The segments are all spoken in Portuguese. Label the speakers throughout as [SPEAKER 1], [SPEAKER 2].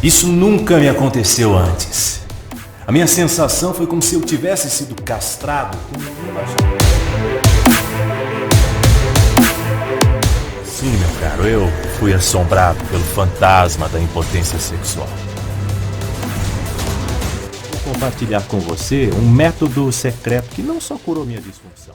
[SPEAKER 1] Isso nunca me aconteceu antes. A minha sensação foi como se eu tivesse sido castrado com uma... Sim, meu caro, eu fui assombrado pelo fantasma da impotência sexual. Vou compartilhar com você um método secreto que não só curou minha disfunção.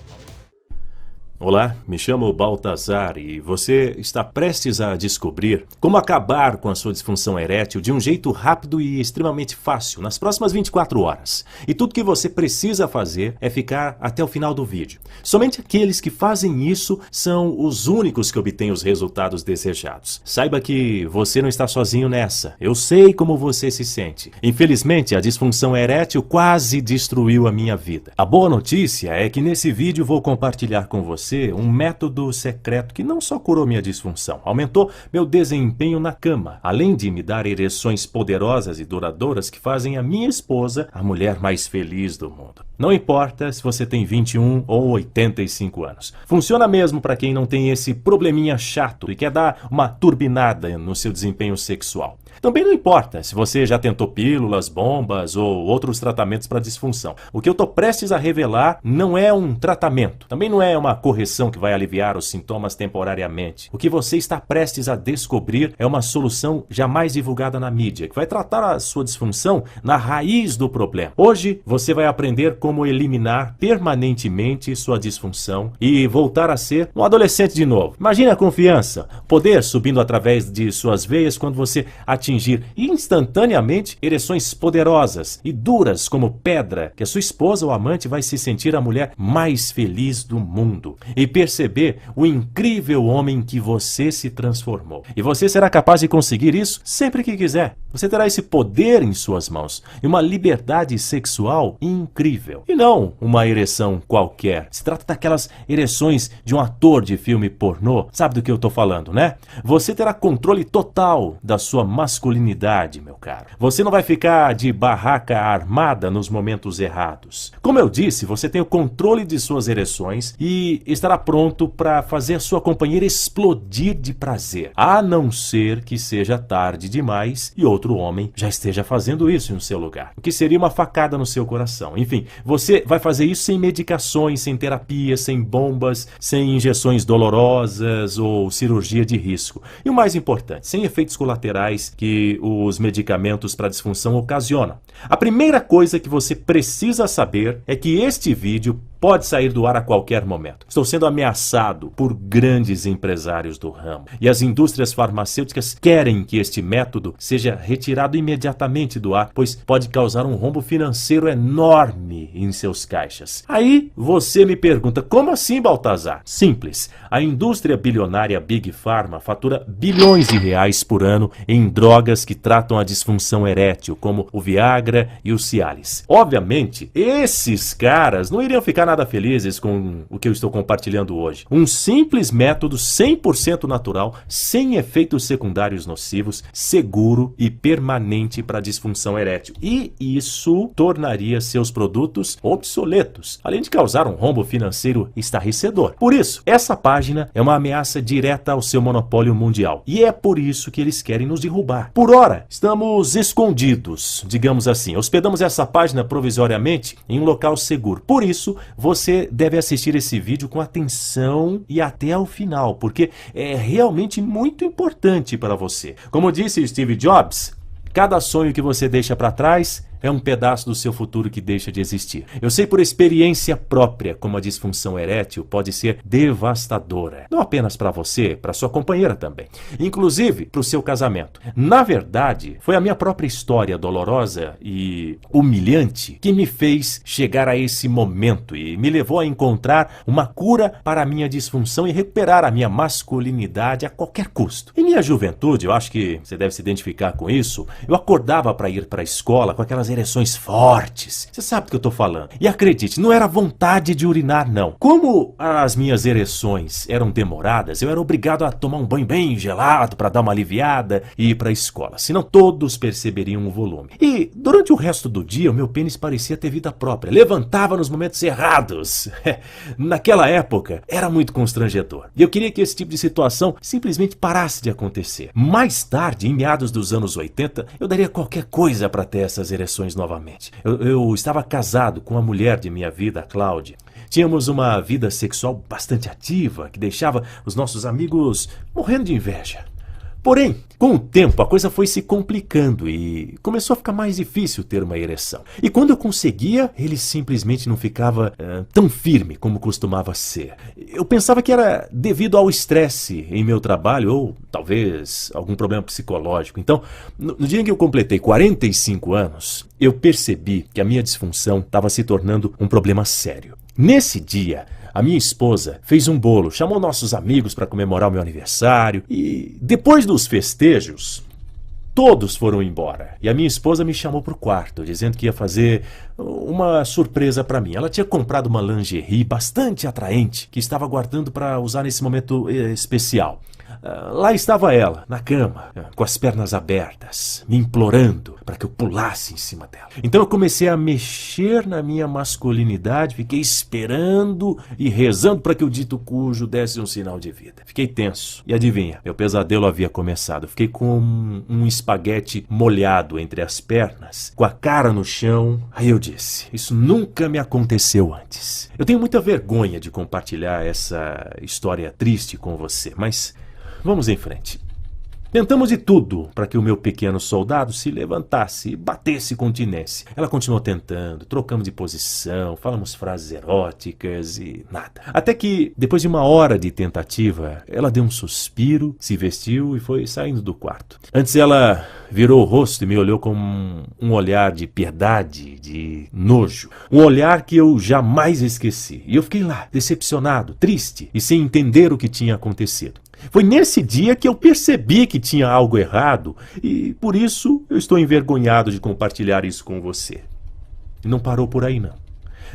[SPEAKER 1] Olá, me chamo Baltazar e você está prestes a descobrir como acabar com a sua disfunção erétil de um jeito rápido e extremamente fácil nas próximas 24 horas. E tudo que você precisa fazer é ficar até o final do vídeo. Somente aqueles que fazem isso são os únicos que obtêm os resultados desejados. Saiba que você não está sozinho nessa. Eu sei como você se sente. Infelizmente, a disfunção erétil quase destruiu a minha vida. A boa notícia é que nesse vídeo vou compartilhar com você um método secreto que não só curou minha disfunção, aumentou meu desempenho na cama, além de me dar ereções poderosas e duradouras que fazem a minha esposa a mulher mais feliz do mundo. Não importa se você tem 21 ou 85 anos. Funciona mesmo para quem não tem esse probleminha chato e quer dar uma turbinada no seu desempenho sexual. Também não importa se você já tentou pílulas, bombas ou outros tratamentos para disfunção. O que eu estou prestes a revelar não é um tratamento, também não é uma correção que vai aliviar os sintomas temporariamente. O que você está prestes a descobrir é uma solução jamais divulgada na mídia, que vai tratar a sua disfunção na raiz do problema. Hoje você vai aprender como eliminar permanentemente sua disfunção e voltar a ser um adolescente de novo. Imagine a confiança, poder subindo através de suas veias quando você atingir instantaneamente ereções poderosas e duras como pedra, que a sua esposa ou amante vai se sentir a mulher mais feliz do mundo e perceber o incrível homem que você se transformou. E você será capaz de conseguir isso sempre que quiser. Você terá esse poder em suas mãos e uma liberdade sexual incrível. E não uma ereção qualquer. Se trata daquelas ereções de um ator de filme pornô. Sabe do que eu estou falando, né? Você terá controle total da sua masculinidade, meu caro. Você não vai ficar de barraca armada nos momentos errados. Como eu disse, você tem o controle de suas ereções e estará pronto para fazer a sua companheira explodir de prazer. A não ser que seja tarde demais e outro homem já esteja fazendo isso no seu lugar. O que seria uma facada no seu coração. Enfim, você vai fazer isso sem medicações, sem terapia, sem bombas, sem injeções dolorosas ou cirurgia de risco. E o mais importante, sem efeitos colaterais que os medicamentos para disfunção ocasionam. A primeira coisa que você precisa saber é que este vídeo pode sair do ar a qualquer momento. Estou sendo ameaçado por grandes empresários do ramo. E as indústrias farmacêuticas querem que este método seja retirado imediatamente do ar, pois pode causar um rombo financeiro enorme em seus caixas. Aí você me pergunta, como assim, Baltazar? Simples. A indústria bilionária Big Pharma fatura bilhões de reais por ano em drogas que tratam a disfunção erétil, como o Viagra e o Cialis. Obviamente, esses caras não iriam ficar nada felizes com o que eu estou compartilhando hoje. Um simples método 100% natural, sem efeitos secundários nocivos, seguro e permanente para a disfunção erétil. E isso tornaria seus produtos obsoletos, além de causar um rombo financeiro estarrecedor. Por isso, essa página é uma ameaça direta ao seu monopólio mundial. E é por isso que eles querem nos derrubar. Por ora, estamos escondidos, digamos assim. Hospedamos essa página provisoriamente em um local seguro. Por isso, você deve assistir esse vídeo com atenção e até ao final, porque é realmente muito importante para você. Como disse Steve Jobs, cada sonho que você deixa para trás é um pedaço do seu futuro que deixa de existir. Eu sei por experiência própria como a disfunção erétil pode ser devastadora. Não apenas para você, para sua companheira também. Inclusive para o seu casamento. Na verdade, foi a minha própria história dolorosa e humilhante que me fez chegar a esse momento e me levou a encontrar uma cura para a minha disfunção e recuperar a minha masculinidade a qualquer custo. Em minha juventude, eu acho que você deve se identificar com isso, eu acordava para ir para a escola com aquelas ereções fortes. Você sabe do que eu tô falando. E acredite, não era vontade de urinar, não. Como as minhas ereções eram demoradas, eu era obrigado a tomar um banho bem gelado para dar uma aliviada e ir para a escola. Senão todos perceberiam o volume. E durante o resto do dia, o meu pênis parecia ter vida própria. Levantava nos momentos errados. Naquela época, era muito constrangedor. E eu queria que esse tipo de situação simplesmente parasse de acontecer. Mais tarde, em meados dos anos 80, eu daria qualquer coisa para ter essas ereções novamente. Eu estava casado com a mulher de minha vida, a Cláudia. Tínhamos uma vida sexual bastante ativa, que deixava os nossos amigos morrendo de inveja. Porém, com o tempo, a coisa foi se complicando e começou a ficar mais difícil ter uma ereção. E quando eu conseguia, ele simplesmente não ficava tão firme como costumava ser. Eu pensava que era devido ao estresse em meu trabalho ou talvez algum problema psicológico. Então, no dia em que eu completei 45 anos, eu percebi que a minha disfunção estava se tornando um problema sério. Nesse dia, a minha esposa fez um bolo, chamou nossos amigos para comemorar o meu aniversário e depois dos festejos, todos foram embora. E a minha esposa me chamou para o quarto, dizendo que ia fazer uma surpresa para mim. Ela tinha comprado uma lingerie bastante atraente que estava guardando para usar nesse momento especial. Lá estava ela, na cama, com as pernas abertas, me implorando para que eu pulasse em cima dela. Então eu comecei a mexer na minha masculinidade, fiquei esperando e rezando para que o dito cujo desse um sinal de vida. Fiquei tenso. E adivinha, meu pesadelo havia começado. Eu fiquei com um espaguete molhado entre as pernas, com a cara no chão. Aí eu disse, isso nunca me aconteceu antes. Eu tenho muita vergonha de compartilhar essa história triste com você, mas vamos em frente. Tentamos de tudo para que o meu pequeno soldado se levantasse e batesse continência. Ela continuou tentando, trocamos de posição, falamos frases eróticas e nada. Até que, depois de uma hora de tentativa, ela deu um suspiro, se vestiu e foi saindo do quarto. Antes ela virou o rosto e me olhou com um olhar de piedade, de nojo. Um olhar que eu jamais esqueci. E eu fiquei lá, decepcionado, triste e sem entender o que tinha acontecido. Foi nesse dia que eu percebi que tinha algo errado e, por isso, eu estou envergonhado de compartilhar isso com você. E não parou por aí, não.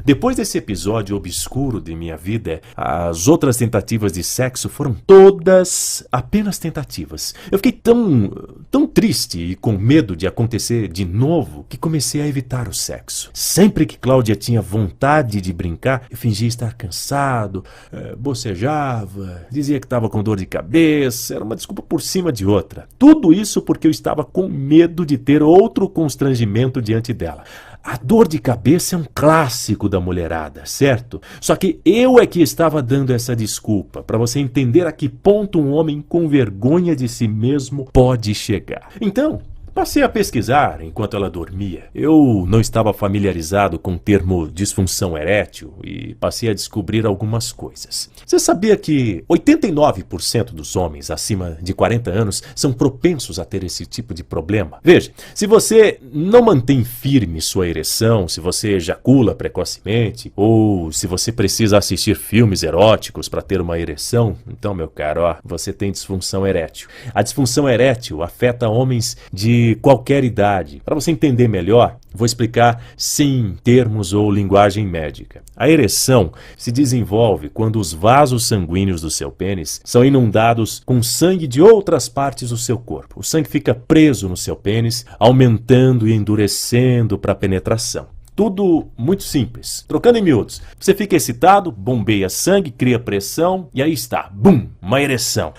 [SPEAKER 1] Depois desse episódio obscuro de minha vida, as outras tentativas de sexo foram todas apenas tentativas. Eu fiquei tão triste e com medo de acontecer de novo que comecei a evitar o sexo. Sempre que Cláudia tinha vontade de brincar, eu fingia estar cansado, bocejava, dizia que estava com dor de cabeça, era uma desculpa por cima de outra. Tudo isso porque eu estava com medo de ter outro constrangimento diante dela. A dor de cabeça é um clássico da mulherada, certo? Só que eu é que estava dando essa desculpa, para você entender a que ponto um homem com vergonha de si mesmo pode chegar. Então, passei a pesquisar enquanto ela dormia. Eu não estava familiarizado com o termo disfunção erétil e passei a descobrir algumas coisas. Você sabia que 89% dos homens acima de 40 anos são propensos a ter esse tipo de problema? Veja, se você não mantém firme sua ereção, se você ejacula precocemente, ou se você precisa assistir filmes eróticos para ter uma ereção, então, meu caro, você tem disfunção erétil. A disfunção erétil afeta homens de qualquer idade. Para você entender melhor, vou explicar sem termos ou linguagem médica. A ereção se desenvolve quando os vasos sanguíneos do seu pênis são inundados com sangue de outras partes do seu corpo. O sangue fica preso no seu pênis, aumentando e endurecendo para a penetração. Tudo muito simples. Trocando em miúdos, você fica excitado, bombeia sangue, cria pressão e aí está, bum, uma ereção.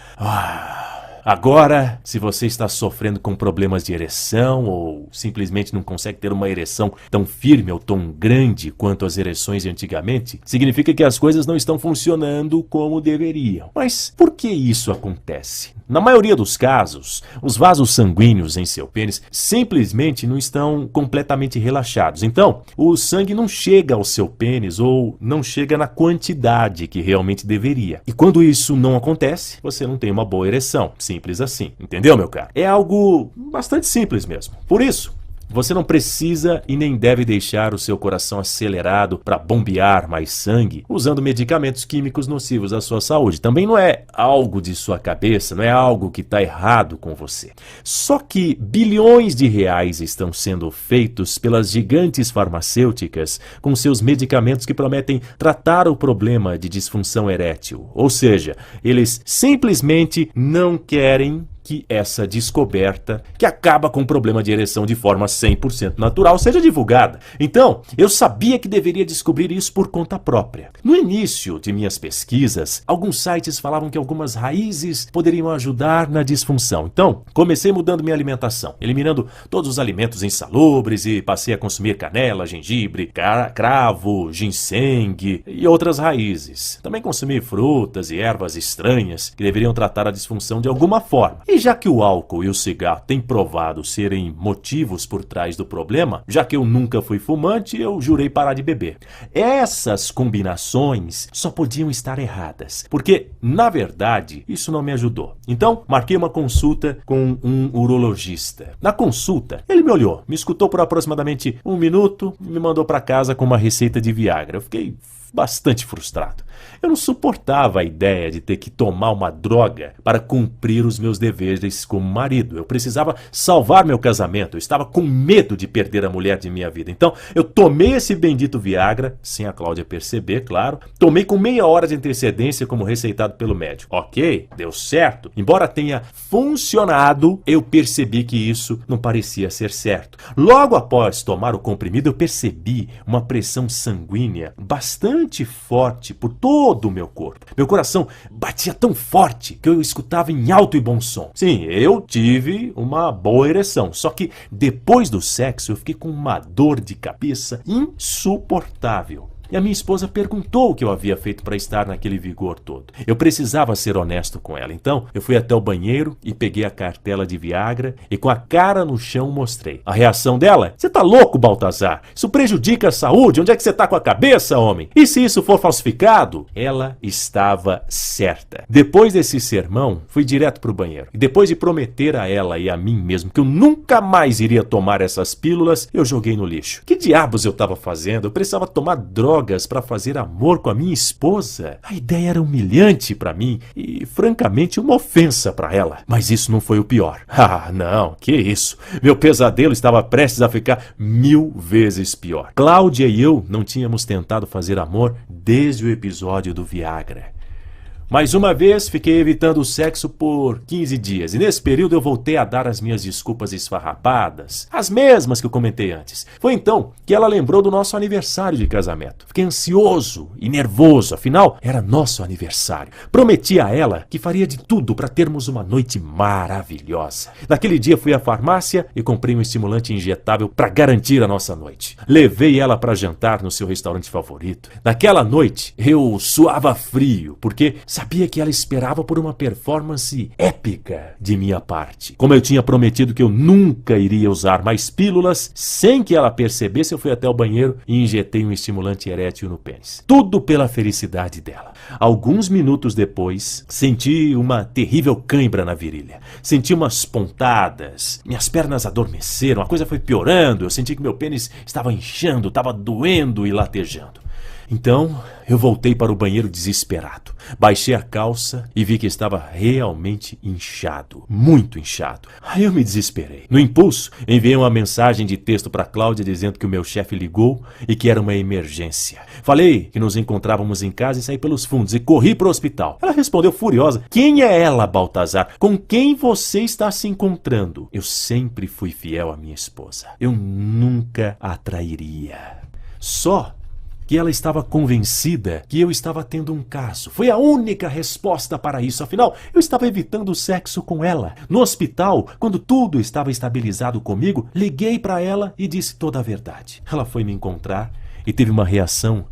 [SPEAKER 1] Agora, se você está sofrendo com problemas de ereção ou simplesmente não consegue ter uma ereção tão firme ou tão grande quanto as ereções de antigamente, significa que as coisas não estão funcionando como deveriam. Mas por que isso acontece? Na maioria dos casos, os vasos sanguíneos em seu pênis simplesmente não estão completamente relaxados. Então, o sangue não chega ao seu pênis ou não chega na quantidade que realmente deveria. E quando isso não acontece, você não tem uma boa ereção. Simples assim. Entendeu, meu caro? É algo bastante simples mesmo. Por isso, Você não precisa e nem deve deixar o seu coração acelerado para bombear mais sangue usando medicamentos químicos nocivos à sua saúde. Também não é algo de sua cabeça, não é algo que está errado com você. Só que bilhões de reais estão sendo feitos pelas gigantes farmacêuticas com seus medicamentos que prometem tratar o problema de disfunção erétil. Ou seja, eles simplesmente não querem que essa descoberta, que acaba com o problema de ereção de forma 100% natural, seja divulgada. Então, eu sabia que deveria descobrir isso por conta própria. No início de minhas pesquisas, alguns sites falavam que algumas raízes poderiam ajudar na disfunção. Então, comecei mudando minha alimentação, eliminando todos os alimentos insalubres e passei a consumir canela, gengibre, cravo, ginseng e outras raízes. Também consumi frutas e ervas estranhas que deveriam tratar a disfunção de alguma forma. E já que o álcool e o cigarro têm provado serem motivos por trás do problema, já que eu nunca fui fumante, eu jurei parar de beber. Essas combinações só podiam estar erradas, porque, na verdade, isso não me ajudou. Então, marquei uma consulta com um urologista. Na consulta, ele me olhou, me escutou por aproximadamente 1 minuto e me mandou para casa com uma receita de Viagra. Eu fiquei bastante frustrado. Eu não suportava a ideia de ter que tomar uma droga para cumprir os meus deveres como marido. Eu precisava salvar meu casamento. Eu estava com medo de perder a mulher de minha vida. Então, eu tomei esse bendito Viagra, sem a Cláudia perceber, claro. Tomei com meia hora de antecedência como receitado pelo médico. Ok, deu certo. Embora tenha funcionado, eu percebi que isso não parecia ser certo. Logo após tomar o comprimido, eu percebi uma pressão sanguínea bastante forte por todo o meu corpo. Meu coração batia tão forte que eu escutava em alto e bom som. Sim, eu tive uma boa ereção, só que depois do sexo eu fiquei com uma dor de cabeça insuportável. E a minha esposa perguntou o que eu havia feito para estar naquele vigor todo. Eu precisava ser honesto com ela. Então, eu fui até o banheiro e peguei a cartela de Viagra e com a cara no chão mostrei. A reação dela: "Você tá louco, Baltazar? Isso prejudica a saúde. Onde é que você tá com a cabeça, homem? E se isso for falsificado?" Ela estava certa. Depois desse sermão, fui direto para o banheiro. E depois de prometer a ela e a mim mesmo que eu nunca mais iria tomar essas pílulas, eu joguei no lixo. Que diabos eu estava fazendo? Eu precisava tomar drogas para fazer amor com a minha esposa. A ideia era humilhante para mim e, francamente, uma ofensa para ela. Mas isso não foi o pior. Ah, não, que isso? Meu pesadelo estava prestes a ficar 1000 vezes pior. Cláudia e eu não tínhamos tentado fazer amor desde o episódio do Viagra. Mais uma vez, fiquei evitando o sexo por 15 dias. E nesse período eu voltei a dar as minhas desculpas esfarrapadas, as mesmas que eu comentei antes. Foi então que ela lembrou do nosso aniversário de casamento. Fiquei ansioso e nervoso, afinal, era nosso aniversário. Prometi a ela que faria de tudo para termos uma noite maravilhosa. Naquele dia fui à farmácia e comprei um estimulante injetável para garantir a nossa noite. Levei ela para jantar no seu restaurante favorito. Naquela noite, eu suava frio, porque sabia que ela esperava por uma performance épica de minha parte. Como eu tinha prometido que eu nunca iria usar mais pílulas, sem que ela percebesse, eu fui até o banheiro e injetei um estimulante erétil no pênis. Tudo pela felicidade dela. Alguns minutos depois, senti uma terrível cãibra na virilha. Senti umas pontadas, minhas pernas adormeceram, a coisa foi piorando, eu senti que meu pênis estava inchando, estava doendo e latejando. Então, eu voltei para o banheiro desesperado. Baixei a calça e vi que estava realmente inchado, muito inchado. Aí eu me desesperei. No impulso, enviei uma mensagem de texto para Cláudia dizendo que o meu chefe ligou e que era uma emergência. Falei que nos encontrávamos em casa e saí pelos fundos e corri para o hospital. Ela respondeu furiosa: "Quem é ela, Baltazar? Com quem você está se encontrando?" Eu sempre fui fiel à minha esposa. Eu nunca a trairia. Só que ela estava convencida que eu estava tendo um caso. Foi a única resposta para isso. Afinal, eu estava evitando o sexo com ela. No hospital, quando tudo estava estabilizado comigo, liguei para ela e disse toda a verdade. Ela foi me encontrar e teve uma reação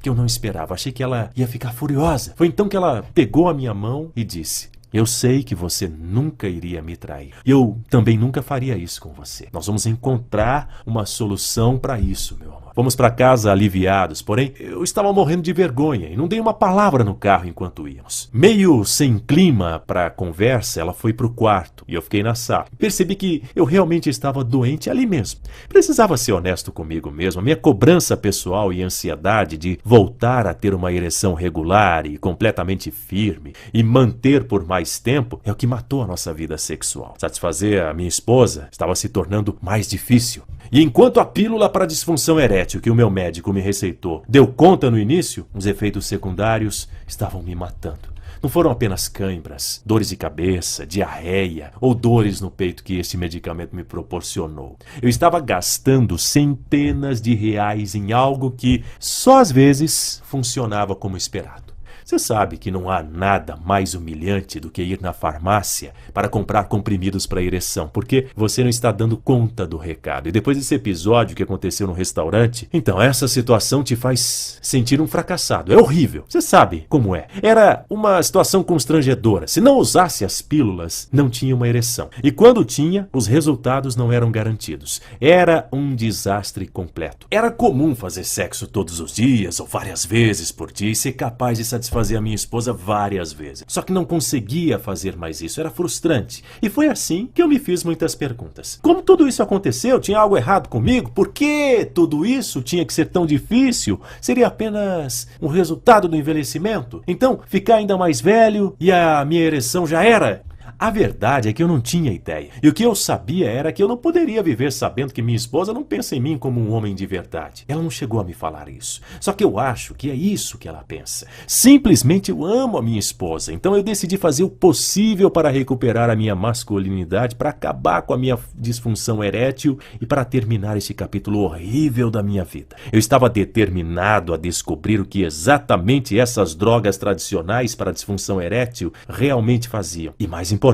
[SPEAKER 1] que eu não esperava. Achei que ela ia ficar furiosa. Foi então que ela pegou a minha mão e disse: "Eu sei que você nunca iria me trair. Eu também nunca faria isso com você. Nós vamos encontrar uma solução para isso, meu amor." boa. Fomos para casa aliviados, porém eu estava morrendo de vergonha e não dei uma palavra no carro enquanto íamos. Meio sem clima para a conversa, ela foi para o quarto e eu fiquei na sala. Percebi que eu realmente estava doente ali mesmo. Precisava ser honesto comigo mesmo. A minha cobrança pessoal e ansiedade de voltar a ter uma ereção regular e completamente firme e manter por mais tempo é o que matou a nossa vida sexual. Satisfazer a minha esposa estava se tornando mais difícil. E enquanto a pílula para disfunção erétil que o meu médico me receitou deu conta no início, os efeitos secundários estavam me matando. Não foram apenas cãibras, dores de cabeça, diarreia ou dores no peito que esse medicamento me proporcionou. Eu estava gastando centenas de reais em algo que só às vezes funcionava como esperado. Você sabe que não há nada mais humilhante do que ir na farmácia para comprar comprimidos para ereção, porque você não está dando conta do recado. E depois desse episódio que aconteceu no restaurante, então essa situação te faz sentir um fracassado. É horrível. Você sabe como é. Era uma situação constrangedora. Se não usasse as pílulas, não tinha uma ereção. E quando tinha, os resultados não eram garantidos. Era um desastre completo. Era comum fazer sexo todos os dias ou várias vezes por dia e ser capaz de satisfazer a minha esposa várias vezes. Só que não conseguia fazer mais isso, era frustrante. E foi assim que eu me fiz muitas perguntas. Como tudo isso aconteceu? Tinha algo errado comigo? Por que tudo isso tinha que ser tão difícil? Seria apenas um resultado do envelhecimento? Então, ficar ainda mais velho e a minha ereção já era? A verdade é que eu não tinha ideia. E o que eu sabia era que eu não poderia viver sabendo que minha esposa não pensa em mim como um homem de verdade. Ela não chegou a me falar isso. Só que eu acho que é isso que ela pensa. Simplesmente eu amo a minha esposa. Então eu decidi fazer o possível para recuperar a minha masculinidade, para acabar com a minha disfunção erétil e para terminar esse capítulo horrível da minha vida. Eu estava determinado a descobrir o que exatamente essas drogas tradicionais para a disfunção erétil realmente faziam. E mais importante,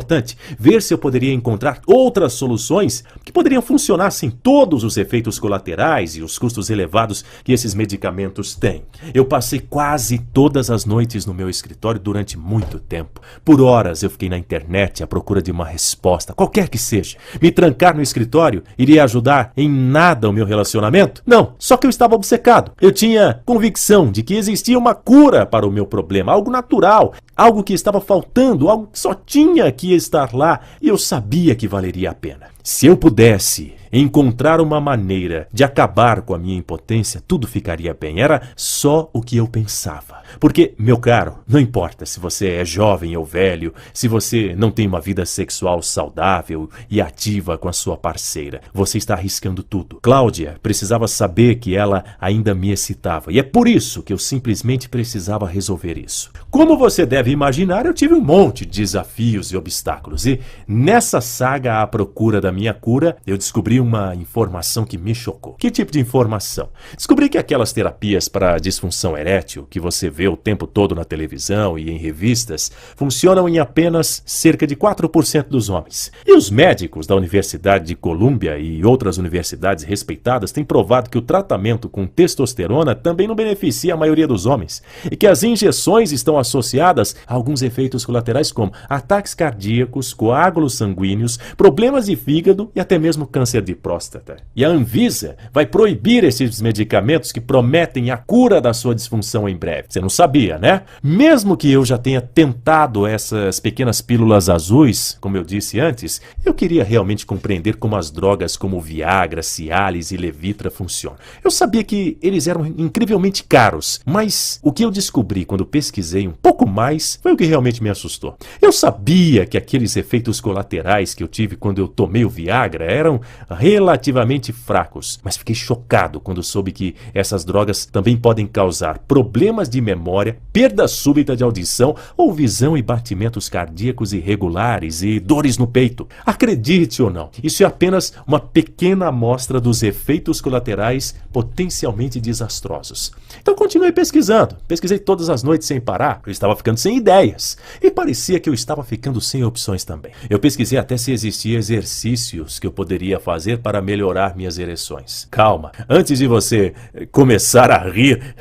[SPEAKER 1] ver se eu poderia encontrar outras soluções que poderiam funcionar sem todos os efeitos colaterais e os custos elevados que esses medicamentos têm. Eu passei quase todas as noites no meu escritório durante muito tempo. Por horas eu fiquei na internet à procura de uma resposta, qualquer que seja. Me trancar no escritório iria ajudar em nada o meu relacionamento? Não, só que eu estava obcecado. Eu tinha convicção de que existia uma cura para o meu problema, algo natural, algo que estava faltando, algo que só tinha que estar lá, e eu sabia que valeria a pena. Se eu pudesse encontrar uma maneira de acabar com a minha impotência, tudo ficaria bem. Era só o que eu pensava. Porque, meu caro, não importa se você é jovem ou velho, se você não tem uma vida sexual saudável e ativa com a sua parceira, você está arriscando tudo. Cláudia precisava saber que ela ainda me excitava, e é por isso que eu simplesmente precisava resolver isso. Como você deve imaginar, eu tive um monte de desafios e obstáculos, e nessa saga à procura da minha cura, eu descobri uma informação que me chocou. Que tipo de informação? Descobri que aquelas terapias para disfunção erétil que você vê o tempo todo na televisão e em revistas funcionam em apenas cerca de 4% dos homens. E os médicos da Universidade de Colômbia e outras universidades respeitadas têm provado que o tratamento com testosterona também não beneficia a maioria dos homens e que as injeções estão associadas a alguns efeitos colaterais como ataques cardíacos, coágulos sanguíneos, problemas de fígado e até mesmo câncer de próstata. E a Anvisa vai proibir esses medicamentos que prometem a cura da sua disfunção em breve. Você não sabia, né? Mesmo que eu já tenha tentado essas pequenas pílulas azuis, como eu disse antes, eu queria realmente compreender como as drogas como Viagra, Cialis e Levitra funcionam. Eu sabia que eles eram incrivelmente caros, mas o que eu descobri quando pesquisei um pouco mais foi o que realmente me assustou. Eu sabia que aqueles efeitos colaterais que eu tive quando eu tomei o Viagra eram relativamente fracos, mas fiquei chocado quando soube que essas drogas também podem causar problemas de memória, perda súbita de audição ou visão e batimentos cardíacos irregulares e dores no peito. Acredite ou não, isso é apenas uma pequena amostra dos efeitos colaterais potencialmente desastrosos. Então continuei pesquisando. Pesquisei todas as noites sem parar. Eu estava ficando sem ideias. E parecia que eu estava ficando sem opções também. Eu pesquisei até se existiam exercícios que eu poderia fazer fazer para melhorar minhas ereções. Calma, antes de você começar a rir,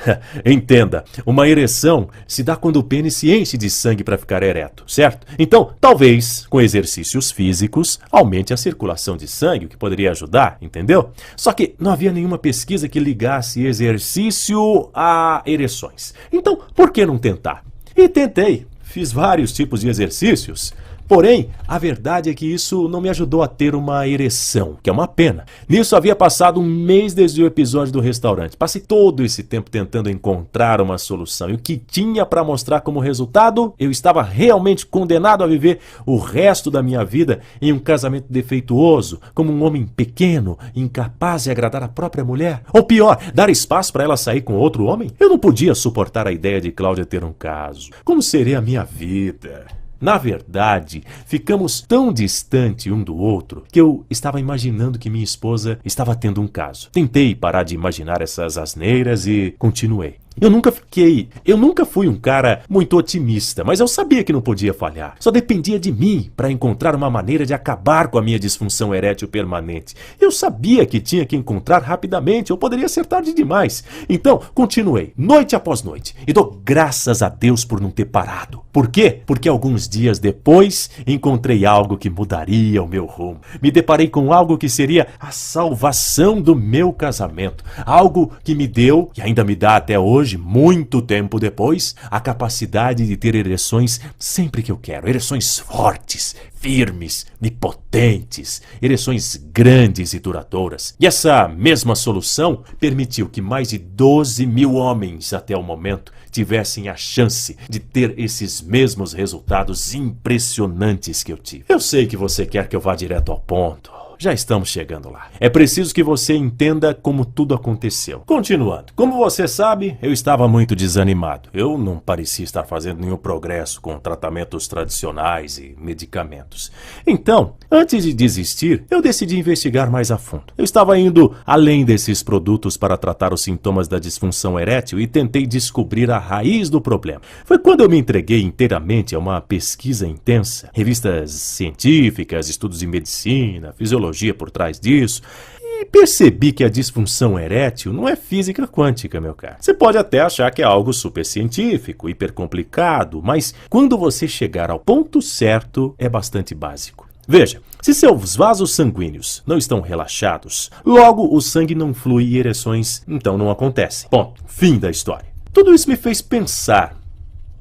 [SPEAKER 1] entenda, uma ereção se dá quando o pênis se enche de sangue para ficar ereto, certo? Então, talvez, com exercícios físicos, aumente a circulação de sangue, o que poderia ajudar, entendeu? Só que não havia nenhuma pesquisa que ligasse exercício a ereções. Então, por que não tentar? E tentei. Fiz vários tipos de exercícios. Porém, a verdade é que isso não me ajudou a ter uma ereção, que é uma pena. Nisso havia passado um mês desde o episódio do restaurante. Passei todo esse tempo tentando encontrar uma solução. E o que tinha para mostrar como resultado? Eu estava realmente condenado a viver o resto da minha vida em um casamento defeituoso, como um homem pequeno, incapaz de agradar a própria mulher. Ou pior, dar espaço para ela sair com outro homem? Eu não podia suportar a ideia de Cláudia ter um caso. Como seria a minha vida? Na verdade, ficamos tão distante um do outro que eu estava imaginando que minha esposa estava tendo um caso. Tentei parar de imaginar essas asneiras e continuei. Eu nunca fui um cara muito otimista, mas eu sabia que não podia falhar. Só dependia de mim para encontrar uma maneira de acabar com a minha disfunção erétil permanente. Eu sabia que tinha que encontrar rapidamente, ou poderia ser tarde demais. Então, continuei, noite após noite, e dou graças a Deus por não ter parado. Por quê? Porque alguns dias depois, encontrei algo que mudaria o meu rumo. Me deparei com algo que seria a salvação do meu casamento. Algo que me deu, e ainda me dá até hoje, muito tempo depois, a capacidade de ter ereções sempre que eu quero. Ereções fortes, firmes e potentes. Ereções grandes e duradouras. E essa mesma solução permitiu que mais de 12 mil homens até o momento tivessem a chance de ter esses mesmos resultados impressionantes que eu tive. Eu sei que você quer que eu vá direto ao ponto. Já estamos chegando lá. É preciso que você entenda como tudo aconteceu. Continuando. Como você sabe, eu estava muito desanimado. Eu não parecia estar fazendo nenhum progresso com tratamentos tradicionais e medicamentos. Então, antes de desistir, eu decidi investigar mais a fundo. Eu estava indo além desses produtos para tratar os sintomas da disfunção erétil e tentei descobrir a raiz do problema. Foi quando eu me entreguei inteiramente a uma pesquisa intensa. Revistas científicas, estudos de medicina, fisiologia por trás disso, e percebi que a disfunção erétil não é física quântica, meu caro. Você pode até achar que é algo super científico, hiper complicado, mas quando você chegar ao ponto certo, é bastante básico. Veja, se seus vasos sanguíneos não estão relaxados, logo o sangue não flui e ereções então não acontecem. Ponto. Fim da história. Tudo isso me fez pensar.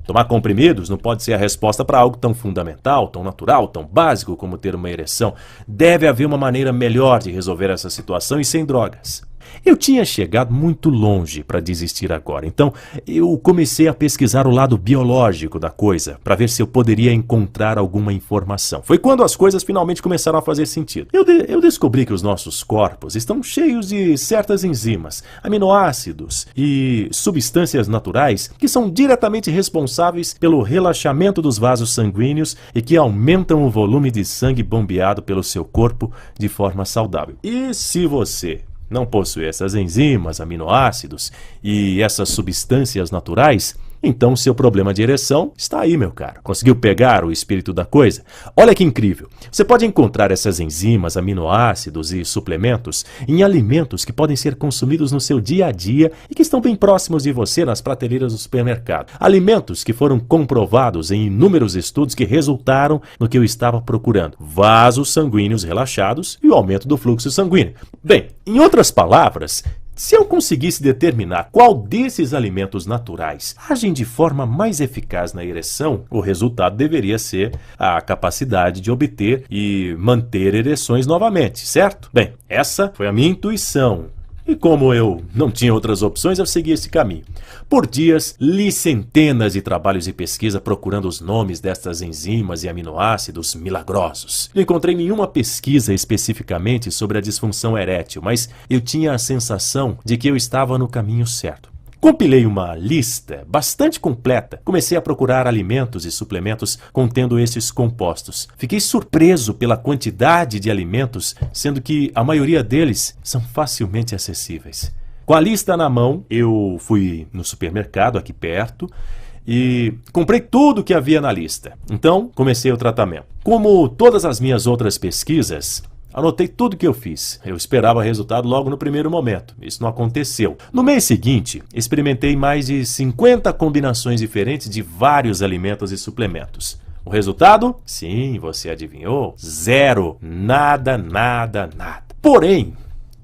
[SPEAKER 1] Tomar comprimidos não pode ser a resposta para algo tão fundamental, tão natural, tão básico como ter uma ereção. Deve haver uma maneira melhor de resolver essa situação e sem drogas. Eu tinha chegado muito longe para desistir agora, então eu comecei a pesquisar o lado biológico da coisa, para ver se eu poderia encontrar alguma informação. Foi quando as coisas finalmente começaram a fazer sentido. Eu descobri que os nossos corpos estão cheios de certas enzimas, aminoácidos e substâncias naturais que são diretamente responsáveis pelo relaxamento dos vasos sanguíneos e que aumentam o volume de sangue bombeado pelo seu corpo de forma saudável. E se você não possui essas enzimas, aminoácidos e essas substâncias naturais, então seu problema de ereção está aí, meu caro. Conseguiu pegar o espírito da coisa? Olha que incrível! Você pode encontrar essas enzimas, aminoácidos e suplementos em alimentos que podem ser consumidos no seu dia a dia e que estão bem próximos de você nas prateleiras do supermercado. Alimentos que foram comprovados em inúmeros estudos que resultaram no que eu estava procurando: vasos sanguíneos relaxados e o aumento do fluxo sanguíneo. Bem, em outras palavras, se eu conseguisse determinar qual desses alimentos naturais agem de forma mais eficaz na ereção, o resultado deveria ser a capacidade de obter e manter ereções novamente, certo? Bem, essa foi a minha intuição. E como eu não tinha outras opções, eu segui esse caminho. Por dias, li centenas de trabalhos de pesquisa procurando os nomes destas enzimas e aminoácidos milagrosos. Não encontrei nenhuma pesquisa especificamente sobre a disfunção erétil, mas eu tinha a sensação de que eu estava no caminho certo. Compilei uma lista bastante completa. Comecei a procurar alimentos e suplementos contendo esses compostos. Fiquei surpreso pela quantidade de alimentos, sendo que a maioria deles são facilmente acessíveis. Com a lista na mão, eu fui no supermercado aqui perto e comprei tudo que havia na lista. Então, comecei o tratamento. Como todas as minhas outras pesquisas, Anotei tudo que eu fiz. Eu esperava resultado logo no primeiro momento. Isso não aconteceu. No mês seguinte, experimentei mais de 50 combinações diferentes de vários alimentos e suplementos. O resultado? Sim, você adivinhou? Zero. Nada, nada, nada. Porém,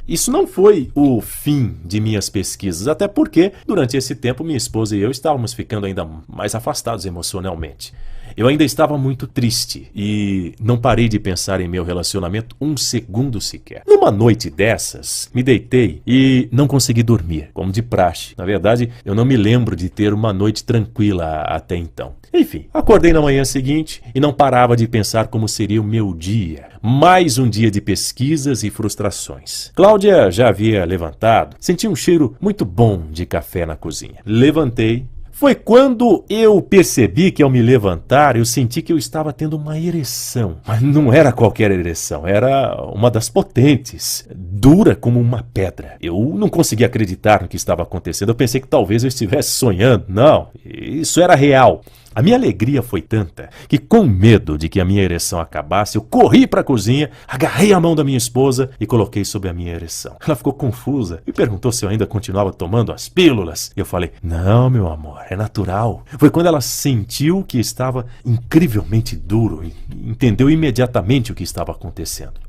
[SPEAKER 1] isso não foi o fim de minhas pesquisas, até porque, durante esse tempo, minha esposa e eu estávamos ficando ainda mais afastados emocionalmente. Eu ainda estava muito triste e não parei de pensar em meu relacionamento um segundo sequer. Numa noite dessas, me deitei e não consegui dormir, como de praxe. Na verdade, eu não me lembro de ter uma noite tranquila até então. Enfim, acordei na manhã seguinte e não parava de pensar como seria o meu dia. Mais um dia de pesquisas e frustrações. Cláudia já havia levantado, senti um cheiro muito bom de café na cozinha. Levantei. Foi quando eu percebi que ao me levantar eu senti que eu estava tendo uma ereção. Mas não era qualquer ereção, era uma das potentes, dura como uma pedra. Eu não conseguia acreditar no que estava acontecendo, eu pensei que talvez eu estivesse sonhando. Não, isso era real. A minha alegria foi tanta que, com medo de que a minha ereção acabasse, eu corri para a cozinha, agarrei a mão da minha esposa e coloquei sobre a minha ereção. Ela ficou confusa e perguntou se eu ainda continuava tomando as pílulas. Eu falei, não, meu amor, é natural. Foi quando ela sentiu que estava incrivelmente duro e entendeu imediatamente o que estava acontecendo.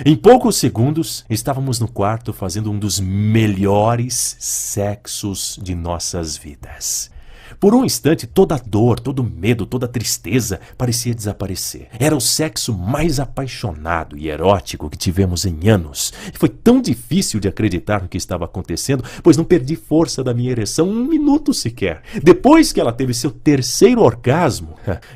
[SPEAKER 1] Em poucos segundos, estávamos no quarto fazendo um dos melhores sexos de nossas vidas. Por um instante, toda a dor, todo o medo, toda a tristeza parecia desaparecer. Era o sexo mais apaixonado e erótico que tivemos em anos. E foi tão difícil de acreditar no que estava acontecendo, pois não perdi força da minha ereção um minuto sequer. Depois que ela teve seu terceiro orgasmo,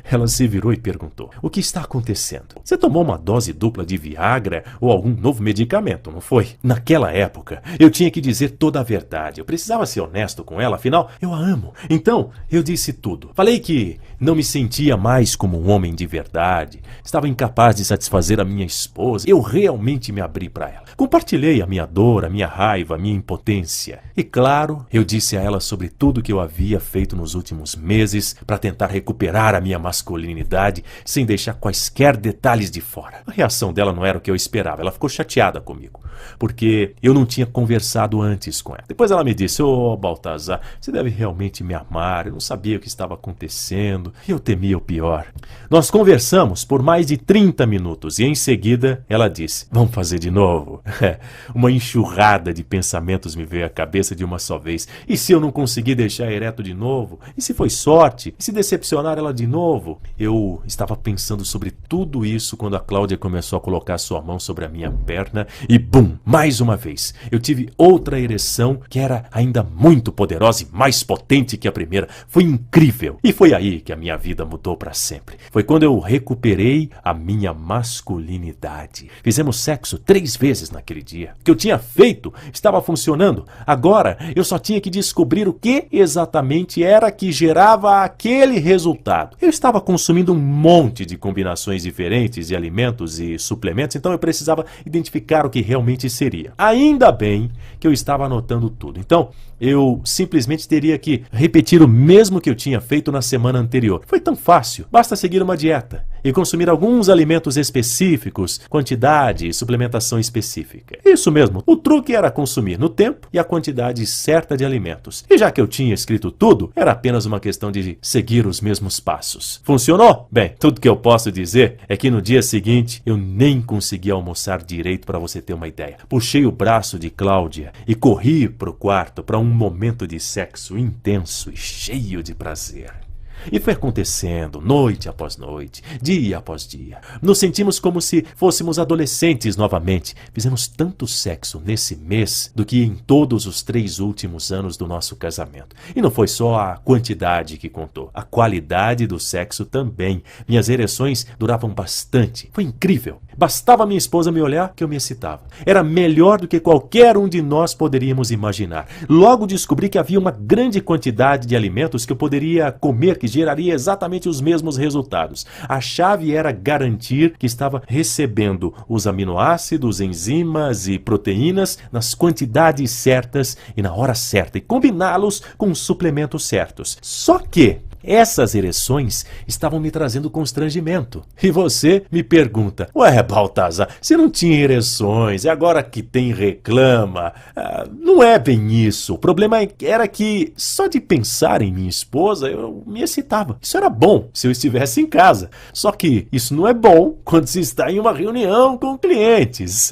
[SPEAKER 1] ela se virou e perguntou, o que está acontecendo? Você tomou uma dose dupla de Viagra ou algum novo medicamento, não foi? Naquela época, eu tinha que dizer toda a verdade. Eu precisava ser honesto com ela, afinal, eu a amo. Então, eu disse tudo. Falei que não me sentia mais como um homem de verdade. Estava incapaz de satisfazer a minha esposa. Eu realmente me abri para ela. Compartilhei a minha dor, a minha raiva, a minha impotência. E claro, eu disse a ela sobre tudo que eu havia feito nos últimos meses para tentar recuperar a minha masculinidade sem deixar quaisquer detalhes de fora. A reação dela não era o que eu esperava. Ela ficou chateada comigo, porque eu não tinha conversado antes com ela. Depois ela me disse, Baltazar, você deve realmente me amar. Eu não sabia o que estava acontecendo e eu temia o pior. Nós conversamos por mais de 30 minutos e em seguida ela disse, vamos fazer de novo? Uma enxurrada de pensamentos me veio à cabeça de uma só vez. E se eu não conseguir deixar ereto de novo? E se foi sorte? E se decepcionar ela de novo? Eu estava pensando sobre tudo isso quando a Cláudia começou a colocar sua mão sobre a minha perna e bum, mais uma vez, eu tive outra ereção que era ainda muito poderosa e mais potente que a primeira. Foi incrível. E foi aí que a minha vida mudou para sempre. Foi quando eu recuperei a minha masculinidade. Fizemos sexo 3 vezes naquele dia. O que eu tinha feito estava funcionando. Agora eu só tinha que descobrir o que exatamente era que gerava aquele resultado. Eu estava consumindo um monte de combinações diferentes de alimentos e suplementos, então eu precisava identificar o que realmente seria. Ainda bem que eu estava anotando tudo. Então, eu simplesmente teria que repetir o mesmo que eu tinha feito na semana anterior. Foi tão fácil. Basta seguir uma dieta e consumir alguns alimentos específicos, quantidade e suplementação específica. Isso mesmo. O truque era consumir no tempo e a quantidade certa de alimentos. E já que eu tinha escrito tudo, era apenas uma questão de seguir os mesmos passos. Funcionou? Bem, tudo que eu posso dizer é que no dia seguinte eu nem consegui almoçar direito, para você ter uma ideia. Puxei o braço de Cláudia e corri para o quarto para um momento de sexo intenso e cheio de prazer. E foi acontecendo, noite após noite, dia após dia. Nos sentimos como se fôssemos adolescentes novamente. Fizemos tanto sexo nesse mês do que em todos os 3 últimos anos do nosso casamento. E não foi só a quantidade que contou, a qualidade do sexo também. Minhas ereções duravam bastante. Foi incrível. Bastava minha esposa me olhar que eu me excitava. Era melhor do que qualquer um de nós poderíamos imaginar. Logo descobri que havia uma grande quantidade de alimentos que eu poderia comer que geraria exatamente os mesmos resultados. A chave era garantir que estava recebendo os aminoácidos, enzimas e proteínas nas quantidades certas e na hora certa e combiná-los com os suplementos certos. Só que Essas ereções estavam me trazendo constrangimento. E você me pergunta, ué, Baltazar, você não tinha ereções, e agora que tem reclama? Não é bem isso. O problema era que só de pensar em minha esposa eu me excitava. Isso era bom se eu estivesse em casa. Só que isso não é bom quando se está em uma reunião com clientes.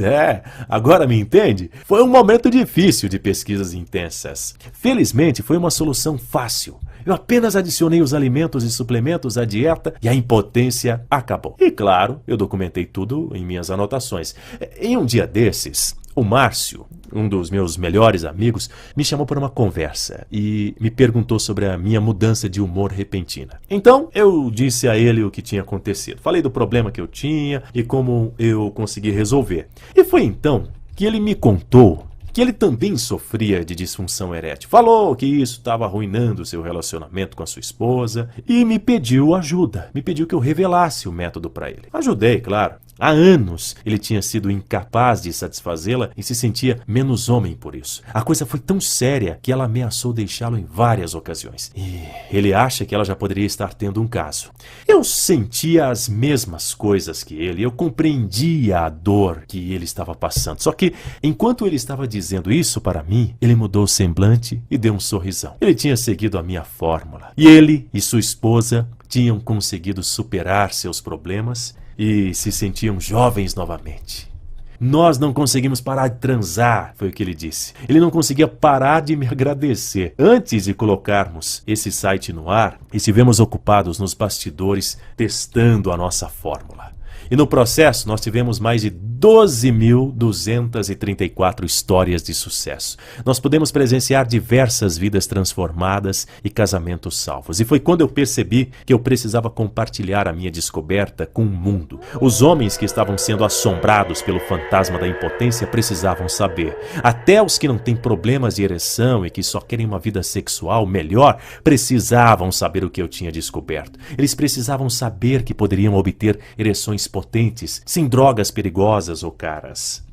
[SPEAKER 1] Agora me entende? Foi um momento difícil de pesquisas intensas. Felizmente foi uma solução fácil. Eu apenas adicionei os alimentos e suplementos à dieta e a impotência acabou. E claro, eu documentei tudo em minhas anotações. Em um dia desses, o Márcio, um dos meus melhores amigos, me chamou para uma conversa e me perguntou sobre a minha mudança de humor repentina. Então, eu disse a ele o que tinha acontecido. Falei do problema que eu tinha e como eu consegui resolver. E foi então que ele me contou que ele também sofria de disfunção erétil. Falou que isso estava arruinando o seu relacionamento com a sua esposa e me pediu ajuda. Me pediu que eu revelasse o método para ele. Ajudei, claro. Há anos ele tinha sido incapaz de satisfazê-la e se sentia menos homem por isso. A coisa foi tão séria que ela ameaçou deixá-lo em várias ocasiões. E ele acha que ela já poderia estar tendo um caso. Eu sentia as mesmas coisas que ele. Eu compreendia a dor que ele estava passando. Só que, enquanto ele estava dizendo isso para mim, ele mudou o semblante e deu um sorrisão. Ele tinha seguido a minha fórmula. E ele e sua esposa tinham conseguido superar seus problemas e se sentiam jovens novamente. Nós não conseguimos parar de transar, foi o que ele disse. Ele não conseguia parar de me agradecer. Antes de colocarmos esse site no ar, estivemos ocupados nos bastidores testando a nossa fórmula. E no processo nós tivemos mais de 12.234 histórias de sucesso. Nós pudemos presenciar diversas vidas transformadas e casamentos salvos. E foi quando eu percebi que eu precisava compartilhar a minha descoberta com o mundo. Os homens que estavam sendo assombrados pelo fantasma da impotência precisavam saber. Até os que não têm problemas de ereção e que só querem uma vida sexual melhor, precisavam saber o que eu tinha descoberto. Eles precisavam saber que poderiam obter ereções potentes, sem drogas perigosas ou caras.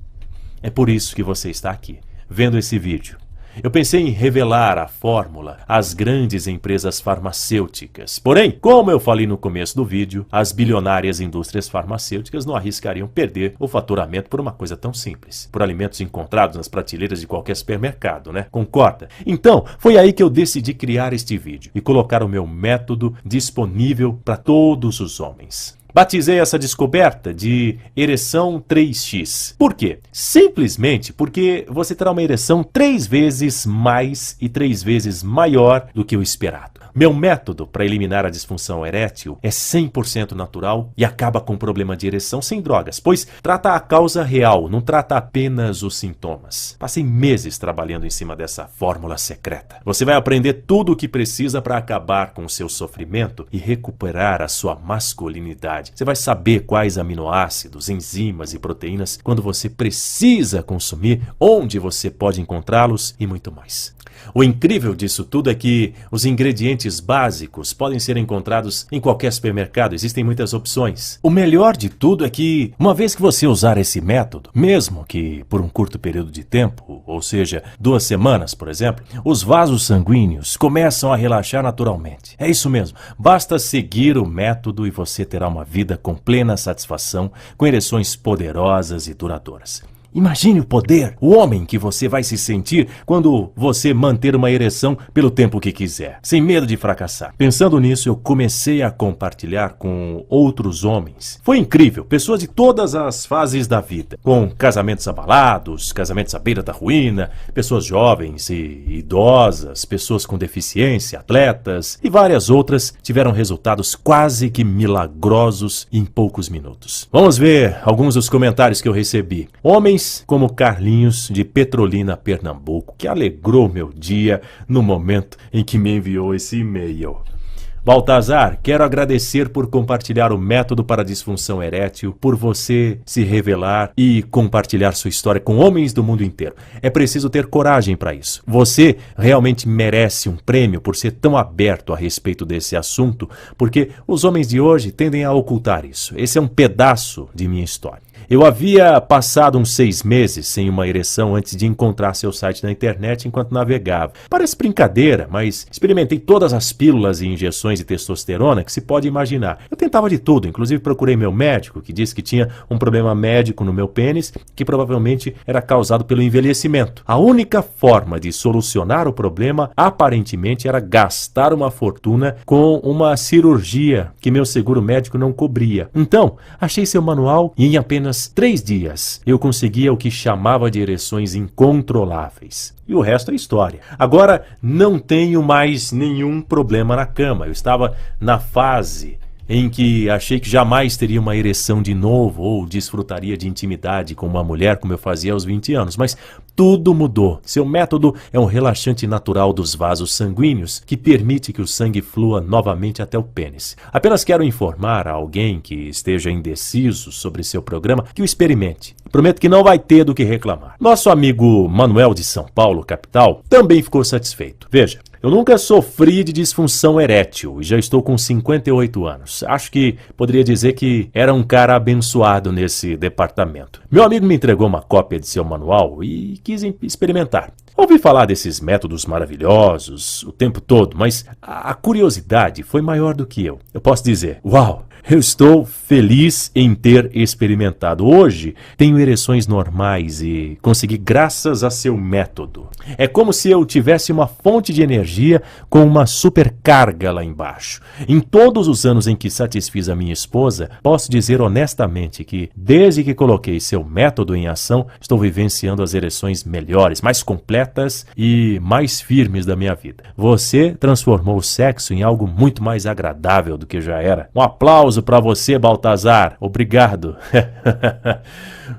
[SPEAKER 1] É por isso que você está aqui, vendo esse vídeo. Eu pensei em revelar a fórmula às grandes empresas farmacêuticas. Porém, como eu falei no começo do vídeo, as bilionárias indústrias farmacêuticas não arriscariam perder o faturamento por uma coisa tão simples. Por alimentos encontrados nas prateleiras de qualquer supermercado, né? Concorda? Então, foi aí que eu decidi criar este vídeo e colocar o meu método disponível para todos os homens. Batizei essa descoberta de ereção 3x. Por quê? Simplesmente porque você terá uma ereção 3 vezes mais e 3 vezes maior do que o esperado. Meu método para eliminar a disfunção erétil é 100% natural e acaba com o problema de ereção sem drogas, pois trata a causa real, não trata apenas os sintomas. Passei meses trabalhando em cima dessa fórmula secreta. Você vai aprender tudo o que precisa para acabar com o seu sofrimento e recuperar a sua masculinidade. Você vai saber quais aminoácidos, enzimas e proteínas quando você precisa consumir, onde você pode encontrá-los e muito mais. O incrível disso tudo é que os ingredientes básicos podem ser encontrados em qualquer supermercado, existem muitas opções. O melhor de tudo é que, uma vez que você usar esse método, mesmo que por um curto período de tempo, ou seja, 2 semanas, por exemplo, os vasos sanguíneos começam a relaxar naturalmente. É isso mesmo, basta seguir o método e você terá uma vida com plena satisfação, com ereções poderosas e duradouras. Imagine o poder, o homem que você vai se sentir quando você manter uma ereção pelo tempo que quiser, sem medo de fracassar. Pensando nisso, eu comecei a compartilhar com outros homens. Foi incrível, pessoas de todas as fases da vida, com casamentos abalados, casamentos à beira da ruína, pessoas jovens e idosas, pessoas com deficiência, atletas e várias outras tiveram resultados quase que milagrosos em poucos minutos. Vamos ver alguns dos comentários que eu recebi. Homens como Carlinhos, de Petrolina, Pernambuco, que alegrou meu dia no momento em que me enviou esse e-mail. Baltazar, quero agradecer por compartilhar o método para a disfunção erétil, por você se revelar e compartilhar sua história com homens do mundo inteiro. É preciso ter coragem para isso. Você realmente merece um prêmio por ser tão aberto a respeito desse assunto, porque os homens de hoje tendem a ocultar isso. Esse é um pedaço de minha história. Eu havia passado uns 6 meses sem uma ereção antes de encontrar seu site na internet enquanto navegava. Parece brincadeira, mas experimentei todas as pílulas e injeções de testosterona que se pode imaginar. Eu tentava de tudo, inclusive procurei meu médico, que disse que tinha um problema médico no meu pênis, que provavelmente era causado pelo envelhecimento. A única forma de solucionar o problema, aparentemente, era gastar uma fortuna com uma cirurgia que meu seguro médico não cobria. Então, achei seu manual e em apenas 3 dias eu conseguia o que chamava de ereções incontroláveis. E o resto é história. Agora não tenho mais nenhum problema na cama. Eu estava na fase em que achei que jamais teria uma ereção de novo ou desfrutaria de intimidade com uma mulher como eu fazia aos 20 anos, mas tudo mudou. Seu método é um relaxante natural dos vasos sanguíneos que permite que o sangue flua novamente até o pênis. Apenas quero informar a alguém que esteja indeciso sobre seu programa que o experimente. Prometo que não vai ter do que reclamar. Nosso amigo Manuel de São Paulo, capital, também ficou satisfeito. Veja, eu nunca sofri de disfunção erétil e já estou com 58 anos. Acho que poderia dizer que era um cara abençoado nesse departamento. Meu amigo me entregou uma cópia de seu manual e quis experimentar. Ouvi falar desses métodos maravilhosos o tempo todo, mas a curiosidade foi maior do que eu. Eu posso dizer, uau! Eu estou feliz em ter experimentado. Hoje tenho ereções normais e consegui graças a seu método. É como se eu tivesse uma fonte de energia com uma supercarga lá embaixo. Em todos os anos em que satisfiz a minha esposa, posso dizer honestamente que desde que coloquei seu método em ação, estou vivenciando as ereções melhores, mais completas e mais firmes da minha vida. Você transformou o sexo em algo muito mais agradável do que já era. Um aplauso para você, Baltazar. Obrigado.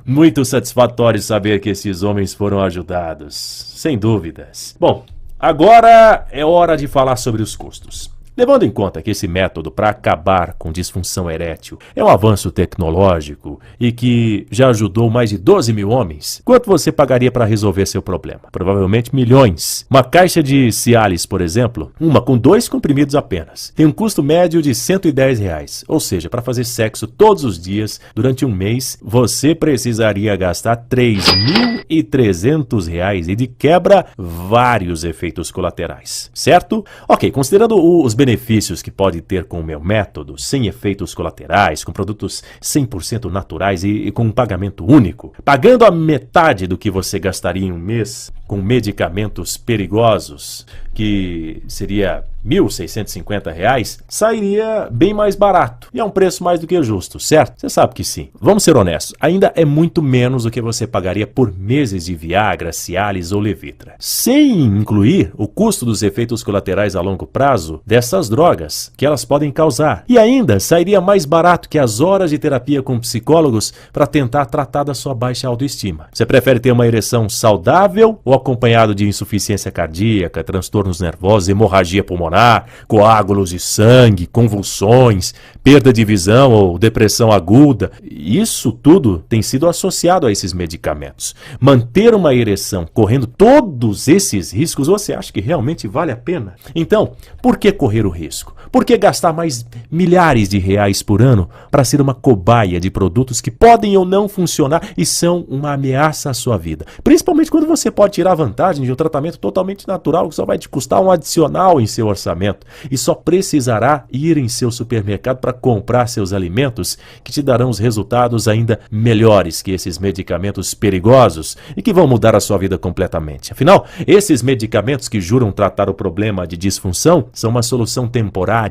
[SPEAKER 1] Muito satisfatório saber que esses homens foram ajudados. Sem dúvidas. Bom, agora é hora de falar sobre os custos. Levando em conta que esse método para acabar com disfunção erétil é um avanço tecnológico e que já ajudou mais de 12 mil homens, quanto você pagaria para resolver seu problema? Provavelmente milhões. Uma caixa de Cialis, por exemplo, uma com 2 comprimidos apenas, tem um custo médio de R$110. Ou seja, para fazer sexo todos os dias durante um mês, você precisaria gastar R$3.300 e de quebra vários efeitos colaterais. Certo? Ok, considerando os benefícios que pode ter com o meu método, sem efeitos colaterais, com produtos 100% naturais e com um pagamento único, pagando a metade do que você gastaria em um mês com medicamentos perigosos, que seria R$1.650, sairia bem mais barato. E é um preço mais do que justo, certo? Você sabe que sim. Vamos ser honestos, ainda é muito menos do que você pagaria por meses de Viagra, Cialis ou Levitra. Sem incluir o custo dos efeitos colaterais a longo prazo dessas drogas que elas podem causar. E ainda sairia mais barato que as horas de terapia com psicólogos para tentar tratar da sua baixa autoestima. Você prefere ter uma ereção saudável ou acompanhado de insuficiência cardíaca, transtornos nervosos, hemorragia pulmonar, coágulos de sangue, convulsões, perda de visão ou depressão aguda? Isso tudo tem sido associado a esses medicamentos. Manter uma ereção correndo todos esses riscos, você acha que realmente vale a pena? Então, por que correr o risco? Por que gastar mais milhares de reais por ano para ser uma cobaia de produtos que podem ou não funcionar e são uma ameaça à sua vida? Principalmente quando você pode tirar vantagem de um tratamento totalmente natural que só vai te custar um adicional em seu orçamento e só precisará ir em seu supermercado para comprar seus alimentos que te darão os resultados ainda melhores que esses medicamentos perigosos e que vão mudar a sua vida completamente. Afinal, esses medicamentos que juram tratar o problema de disfunção são uma solução temporária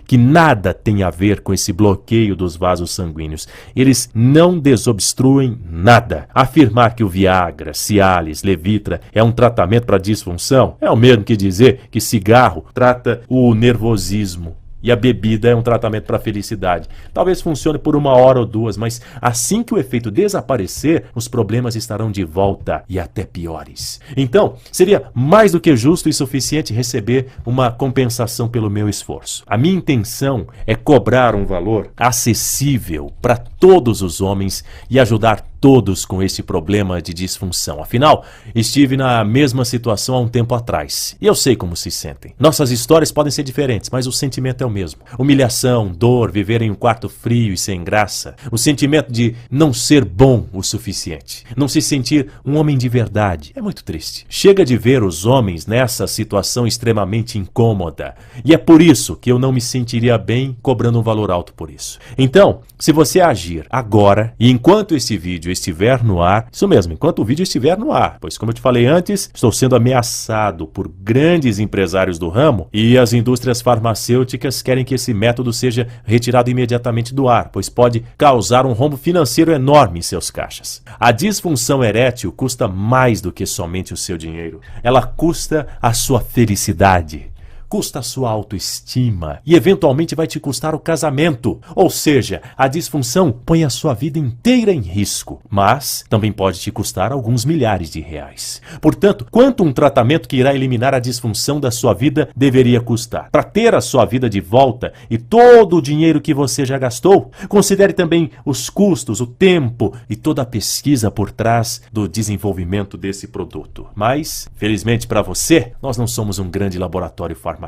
[SPEAKER 1] que nada tem a ver com esse bloqueio dos vasos sanguíneos. Eles não desobstruem nada. Afirmar que o Viagra, Cialis, Levitra é um tratamento para disfunção é o mesmo que dizer que cigarro trata o nervosismo e a bebida é um tratamento para a felicidade. Talvez funcione por 1 hora ou 2, mas assim que o efeito desaparecer, os problemas estarão de volta e até piores. Então, seria mais do que justo e suficiente receber uma compensação pelo meu esforço. A minha intenção é cobrar um valor acessível para todos os homens e ajudar todos com esse problema de disfunção. Afinal, estive na mesma situação há um tempo atrás. E eu sei como se sentem. Nossas histórias podem ser diferentes, mas o sentimento é o mesmo. Humilhação, dor, viver em um quarto frio e sem graça. O sentimento de não ser bom o suficiente. Não se sentir um homem de verdade. É muito triste. Chega de ver os homens nessa situação extremamente incômoda. E é por isso que eu não me sentiria bem cobrando um valor alto por isso. Então, se você agir agora e enquanto esse vídeo estiver no ar, isso mesmo, enquanto o vídeo estiver no ar, pois como eu te falei antes, estou sendo ameaçado por grandes empresários do ramo e as indústrias farmacêuticas querem que esse método seja retirado imediatamente do ar, pois pode causar um rombo financeiro enorme em seus caixas. A disfunção erétil custa mais do que somente o seu dinheiro. Ela custa a sua felicidade. Custa a sua autoestima e eventualmente vai te custar o casamento. Ou seja, a disfunção põe a sua vida inteira em risco, mas também pode te custar alguns milhares de reais. Portanto, quanto um tratamento que irá eliminar a disfunção da sua vida deveria custar? Para ter a sua vida de volta e todo o dinheiro que você já gastou, considere também os custos, o tempo e toda a pesquisa por trás do desenvolvimento desse produto. Mas, felizmente para você, nós não somos um grande laboratório farmacêutico.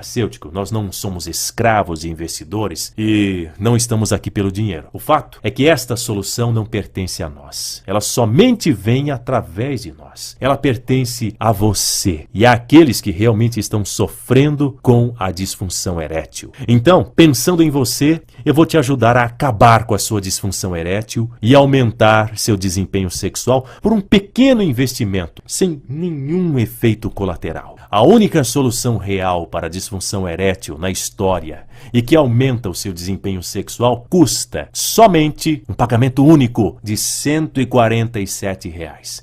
[SPEAKER 1] Nós não somos escravos de investidores e não estamos aqui pelo dinheiro. O fato é que esta solução não pertence a nós. Ela somente vem através de nós. Ela pertence a você e àqueles que realmente estão sofrendo com a disfunção erétil. Então, pensando em você, eu vou te ajudar a acabar com a sua disfunção erétil e aumentar seu desempenho sexual por um pequeno investimento, sem nenhum efeito colateral. A única solução real para a disfunção erétil na história e que aumenta o seu desempenho sexual custa somente um pagamento único de R$ 147.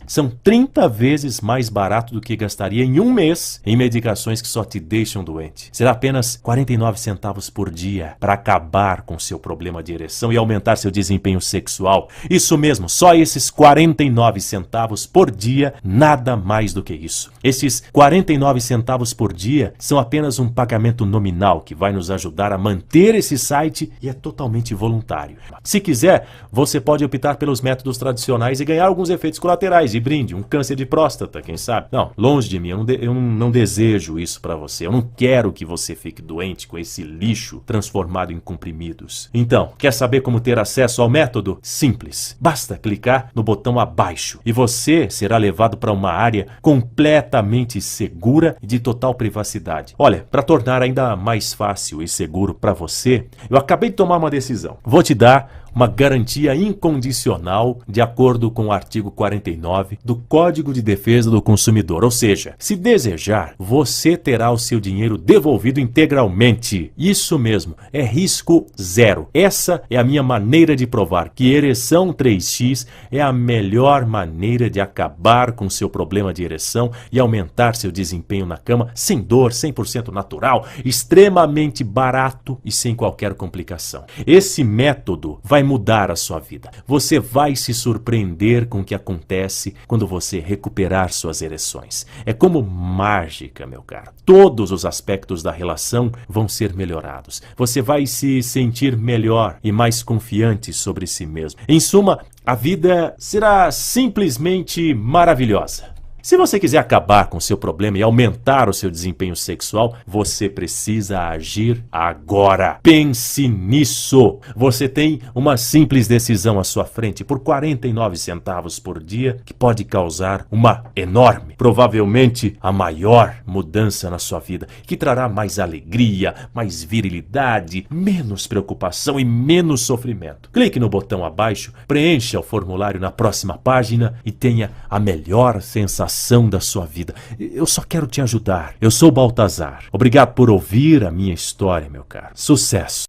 [SPEAKER 1] São 30 vezes mais barato do que gastaria em um mês em medicações que só te deixam doente. Será apenas 49 centavos por dia para acabar com seu problema de ereção e aumentar seu desempenho sexual. Isso mesmo, só esses 49 centavos por dia, nada mais do que isso. Esses 49 centavos por dia são apenas um pagamento nominal que vai nos ajudar a manter esse site e é totalmente voluntário. Se quiser, você pode optar pelos métodos tradicionais e ganhar alguns efeitos colaterais de brinde, um câncer de próstata, quem sabe? Não, longe de mim, eu não desejo isso para você. Eu não quero que você fique doente com esse lixo transformado em comprimidos. Então, quer saber como ter acesso ao método? Simples. Basta clicar no botão abaixo e você será levado para uma área completamente segura e de total privacidade. Olha, para tornar ainda mais fácil e seguro para você, eu acabei de tomar uma decisão. Vou te dar uma garantia incondicional de acordo com o artigo 49 do Código de Defesa do Consumidor. Ou seja, se desejar, você terá o seu dinheiro devolvido integralmente. Isso mesmo, é risco zero. Essa é a minha maneira de provar que ereção 3x é a melhor maneira de acabar com seu problema de ereção e aumentar seu desempenho na cama sem dor, 100% natural, extremamente barato e sem qualquer complicação. Esse método vai mudar a sua vida. Você vai se surpreender com o que acontece quando você recuperar suas ereções. É como mágica, meu caro. Todos os aspectos da relação vão ser melhorados. Você vai se sentir melhor e mais confiante sobre si mesmo. Em suma, a vida será simplesmente maravilhosa. Se você quiser acabar com o seu problema e aumentar o seu desempenho sexual, você precisa agir agora. Pense nisso. Você tem uma simples decisão à sua frente por 49 centavos por dia que pode causar uma enorme, provavelmente a maior mudança na sua vida, que trará mais alegria, mais virilidade, menos preocupação e menos sofrimento. Clique no botão abaixo, preencha o formulário na próxima página e tenha a melhor sensação da sua vida. Eu só quero te ajudar. Eu sou Baltazar. Obrigado por ouvir a minha história, meu caro. Sucesso!